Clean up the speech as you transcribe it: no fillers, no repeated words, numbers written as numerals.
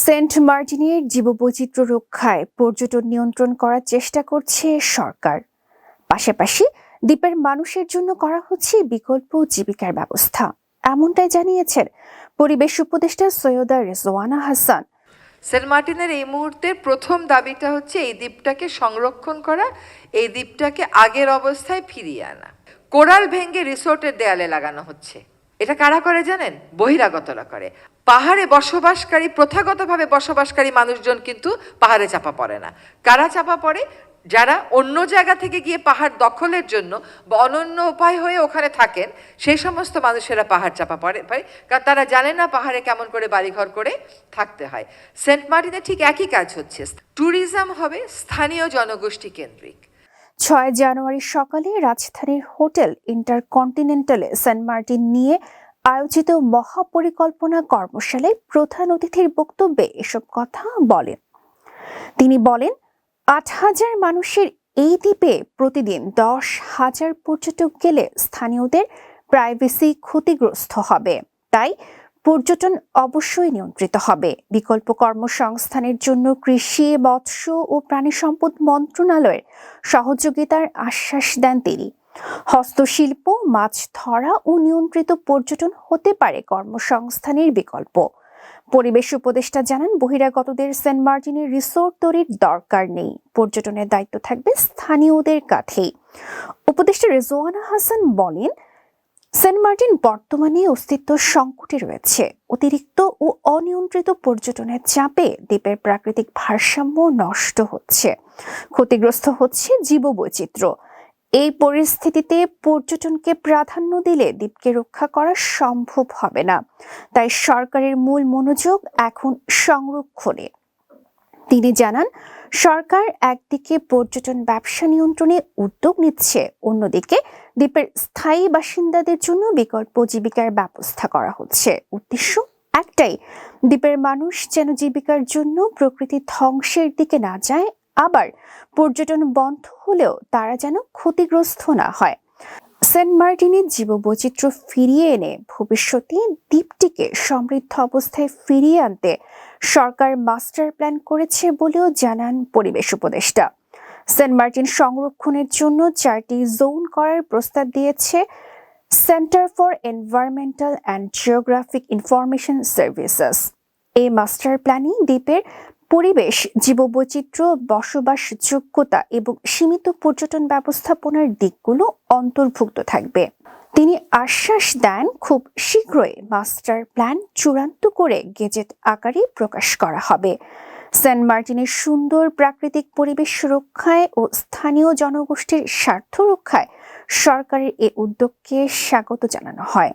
Saint মার্টিনের জীববৈচিত্র্য রক্ষায় পর্যটন নিয়ন্ত্রণ করার চেষ্টা করছে সরকার। পাশাপাশি দ্বীপের মানুষের জন্য করা হচ্ছে বিকল্প জীবিকার ব্যবস্থা, এমনটাই জানিয়েছেন পরিবেশ উপদেষ্টা সৈয়দা রেজওয়ানা হাসান। সেন্ট মার্টিনের এই মুহূর্তের প্রথম দাবিটা হচ্ছে এই দ্বীপটাকে সংরক্ষণ করা, এই দ্বীপটাকে আগের অবস্থায় ফিরিয়ে আনা। কোরাল ভেঙে রিসোর্টের দেয়ালে লাগানো হচ্ছে। এটা কারা করে জানেন? বহিরাগতরা করে। পাহাড়ে বসবাসকারী, প্রথাগতভাবে বসবাসকারী মানুষজন কিন্তু পাহাড়ে চাপা পড়ে না। কারা চাপা পড়ে? যারা অন্য জায়গা থেকে গিয়ে পাহাড় দখলের জন্য বা অনন্য উপায় হয়ে ওখানে থাকেন, সেই সমস্ত মানুষেরা পাহাড় চাপা পড়ে, কারণ তারা জানে না পাহাড়ে কেমন করে বাড়িঘর করে থাকতে হয়। সেন্ট মার্টিনে ঠিক একই কাজ হচ্ছে। ট্যুরিজম হবে স্থানীয় জনগোষ্ঠী কেন্দ্রিক। 6 জানুয়ারি সকালে রাজধানীর হোটেল ইন্টারকন্টিনেন্টালে সেন্ট মার্টিন নিয়ে আয়োজিত মহাপরিকল্পনা কর্মশালায় প্রধান অতিথির বক্তব্যে এসব কথা বলেন। তিনি বলেন, 8,000 মানুষের এই দ্বীপে প্রতিদিন 10,000 পর্যটক গেলে স্থানীয়দের প্রাইভেসি ক্ষতিগ্রস্ত হবে। তাই পর্যটন অবশ্যই নিয়ন্ত্রিত হবে। বিকল্প কর্মসংস্থানের জন্য কৃষি, মৎস্য ও প্রাণী সম্পদ মন্ত্রণালয়ের সহযোগিতার আশ্বাস দেন তিনি। হস্তশিল্প, মাছ ধরা ও নিয়ন্ত্রিত পর্যটন হতে পারে কর্মসংস্থানের বিকল্প। পরিবেশ উপদেষ্টা জানান, বহিরাগতদের সেন্ট মার্টিনের রিসোর্ট তৈরির দরকার নেই, পর্যটনের দায়িত্ব থাকবে স্থানীয়দের কাঁধেই। উপদেষ্টা রেজওয়ানা হাসান বলেন, সেন্ট মার্টিন বর্তমানে অস্তিত্ব সংকটে রয়েছে। অতিরিক্ত ও অনিয়ন্ত্রিত পর্যটনের চাপে দ্বীপের প্রাকৃতিক ভারসাম্য নষ্ট হচ্ছে, ক্ষতিগ্রস্ত হচ্ছে জীববৈচিত্র্য। এই পরিস্থিতিতে পর্যটনকে প্রাধান্য দিলে দ্বীপকে রক্ষা করা সম্ভব হবে না। তাই সরকারের মূল মনোযোগ এখন সংরক্ষণে। তিনি জানান, সরকার একদিকে পর্যটন ব্যবসা নিয়ন্ত্রণে উদ্যোগ নিচ্ছে, অন্যদিকে দ্বীপের স্থায়ী বাসিন্দাদের জন্য বিকল্প জীবিকার ব্যবস্থা করা হচ্ছে। উদ্দেশ্য একটাই, দ্বীপের মানুষ যেন জীবিকার জন্য প্রকৃতি ধ্বংসের দিকে না যায়, আবার পর্যটন বন্ধ হলেও তারা যেন ক্ষতিগ্রস্ত না হয়। সেন্ট মার্টিনের জীববৈচিত্র্য ফিরিয়ে এনে ভবিষ্যতে দ্বীপটিকে সমৃদ্ধ অবস্থায় ফিরিয়ে আনতে সরকার মাস্টার প্ল্যান করেছে বলেও জানান পরিবেশ উপদেষ্টা। সেন্ট মার্টিন সংরক্ষণের জন্য 4টি জোন করার প্রস্তাব দিয়েছে centre for environmental and geographic information services. এই মাস্টার প্ল্যানে দ্বীপের পরিবেশ, জীববৈচিত্র্য, বসবাসযোগ্যতা এবং সীমিত পর্যটন ব্যবস্থাপনার দিকগুলো অন্তর্ভুক্ত থাকবে। তিনি আশ্বাস দেন, খুব শীঘ্রই মাস্টার প্ল্যান চূড়ান্ত করে গেজেট আকারে প্রকাশ করা হবে। সেন্ট মার্টিনের সুন্দর প্রাকৃতিক পরিবেশ রক্ষায় ও স্থানীয় জনগোষ্ঠীর স্বার্থ রক্ষায় সরকারের এই উদ্যোগকে স্বাগত জানানো হয়।